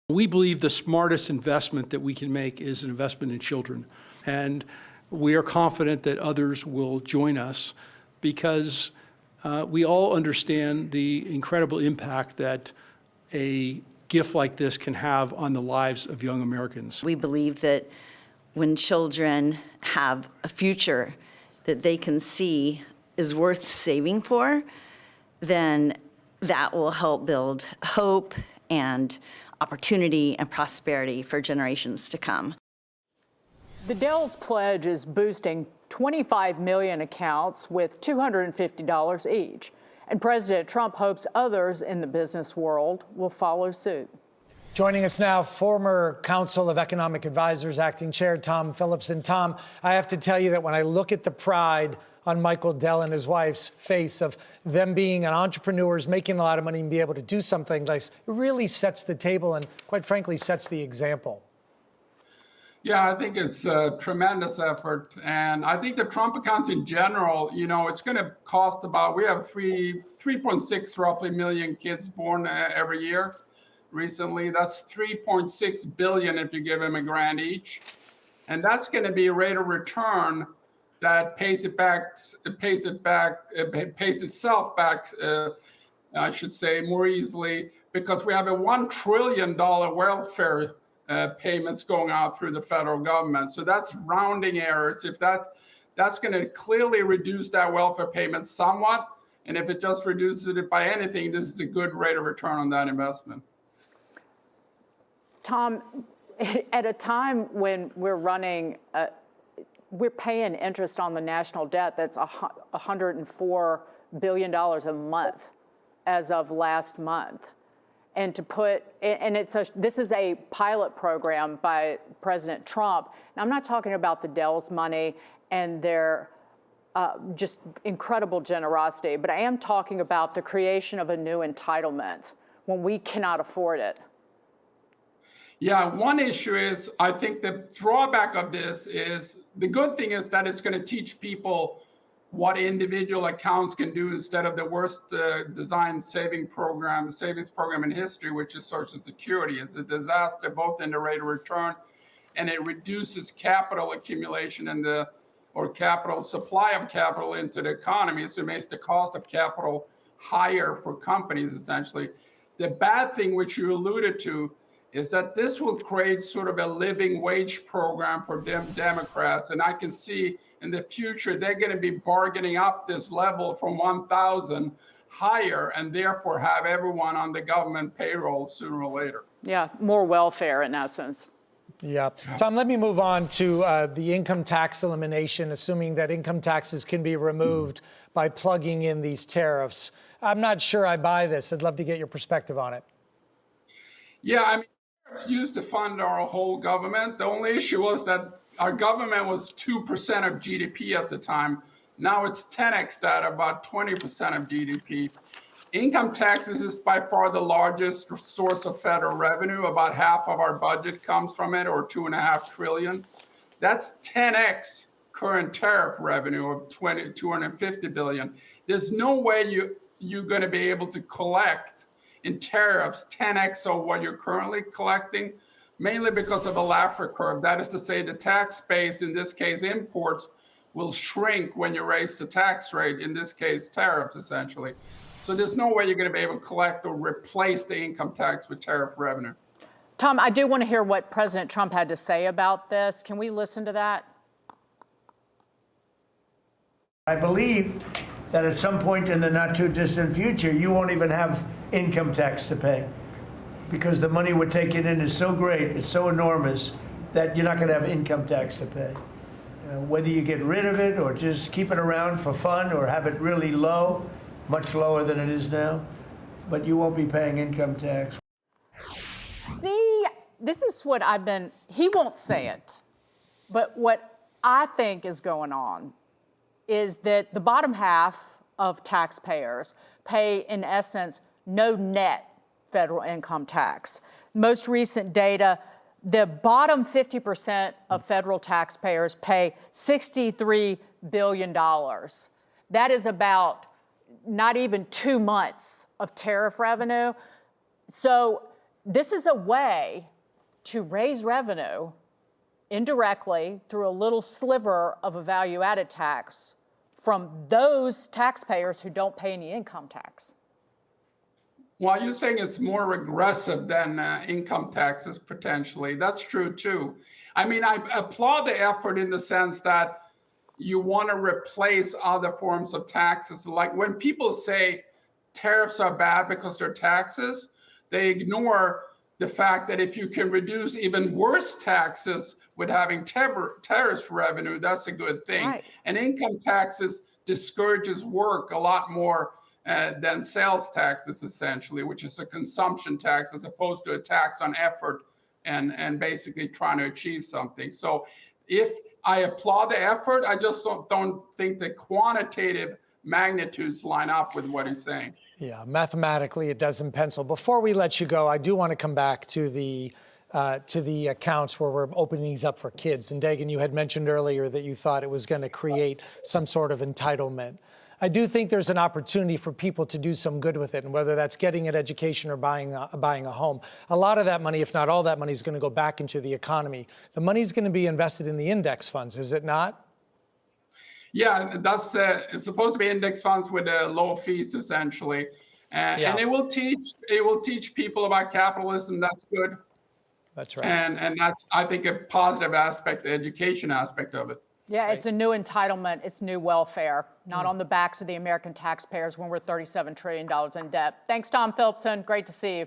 We believe the smartest investment that we can make is an investment in children. And we are confident that others will join us because we all understand the incredible impact that a gift like this can have on the lives of young Americans. We believe that when children have a future that they can see is worth saving for, then that will help build hope and opportunity and prosperity for generations to come. The Dell's pledge is boosting 25 million accounts with $250 each. And President Trump hopes others in the business world will follow suit. Joining us now, former Council of Economic Advisors Acting Chair Tom Philipson. Tom, I have to tell you that when I look at the pride on Michael Dell and his wife's face of them being entrepreneurs, making a lot of money and be able to do something like this, it really sets the table and, quite frankly, sets the example. Yeah, I think it's a tremendous effort. And I think the Trump accounts in general, you know, it's going to cost about, we have 3.6 roughly million kids born every year. Recently, that's 3.6 billion if you give them $1,000 each. And that's going to be a rate of return that pays itself back, I should say, more easily, because we have a $1 trillion welfare payments going out through the federal government. So that's rounding errors. If that's going to clearly reduce that welfare payment somewhat, and if it just reduces it by anything, this is a good rate of return on that investment. Tom, at a time when we're paying interest on the national debt that's $104 billion a month as of last month. And this is a pilot program by President Trump. Now, I'm not talking about the Dell's money and their just incredible generosity, but I am talking about the creation of a new entitlement when we cannot afford it. Yeah, one issue is, I think the drawback of this is, the good thing is that it's going to teach people what individual accounts can do instead of the worst designed savings program in history, which is Social Security. It's a disaster both in the rate of return, and it reduces capital accumulation or capital supply of capital into the economy. So it makes the cost of capital higher for companies, essentially. The bad thing, which you alluded to, is that this will create sort of a living wage program for Democrats. And I can see in the future, they're going to be bargaining up this level from 1,000 higher, and therefore have everyone on the government payroll sooner or later. Yeah, more welfare in essence. Yeah. Tom, let me move on to the income tax elimination, assuming that income taxes can be removed by plugging in these tariffs. I'm not sure I buy this. I'd love to get your perspective on it. Yeah, I mean, it's used to fund our whole government. The only issue was that our government was 2% of GDP at the time. Now it's 10x that, about 20% of GDP. Income taxes is by far the largest source of federal revenue. About half of our budget comes from it, or $2.5 trillion. That's 10x current tariff revenue of $250 billion. There's no way you're going to be able to collect in tariffs 10x of what you're currently collecting, mainly because of the Laffer curve. That is to say, the tax base, in this case imports, will shrink when you raise the tax rate, in this case tariffs, essentially. So there's no way you're going to be able to collect or replace the income tax with tariff revenue. Tom, I do want to hear what President Trump had to say about this. Can we listen to that? I believe that at some point in the not too distant future, you won't even have income tax to pay, because the money we're taking in is so great, it's so enormous, that you're not going to have income tax to pay. Whether you get rid of it or just keep it around for fun or have it really low, much lower than it is now, but you won't be paying income tax. See, this is what he won't say it, but what I think is going on is that the bottom half of taxpayers pay, in essence, no net federal income tax. Most recent data, the bottom 50% of federal taxpayers pay $63 billion. That is about not even 2 months of tariff revenue. So this is a way to raise revenue indirectly through a little sliver of a value-added tax from those taxpayers who don't pay any income tax. Well, you're saying it's more regressive than income taxes potentially. That's true too. I mean, I applaud the effort in the sense that you want to replace other forms of taxes. Like when people say tariffs are bad because they're taxes, they ignore the fact that if you can reduce even worse taxes with having tariff revenue, that's a good thing. Right. And income taxes discourages work a lot more than sales taxes, essentially, which is a consumption tax as opposed to a tax on effort and basically trying to achieve something. So if I applaud the effort, I just don't think the quantitative magnitudes line up with what he's saying. Yeah, mathematically it doesn't pencil. Before we let you go, I do want to come back to the accounts where we're opening these up for kids. And Dagan, you had mentioned earlier that you thought it was going to create some sort of entitlement. I do think there's an opportunity for people to do some good with it, and whether that's getting an education or buying a home. A lot of that money, if not all that money, is going to go back into the economy. The money is going to be invested in the index funds, is it not? Yeah, that's it's supposed to be index funds with low fees, essentially, and it will teach people about capitalism. That's good. That's right. And that's, I think, a positive aspect, the education aspect of it. Yeah, it's a new entitlement. It's new welfare, not on the backs of the American taxpayers when we're $37 trillion in debt. Thanks, Tom Philipson. Great to see you.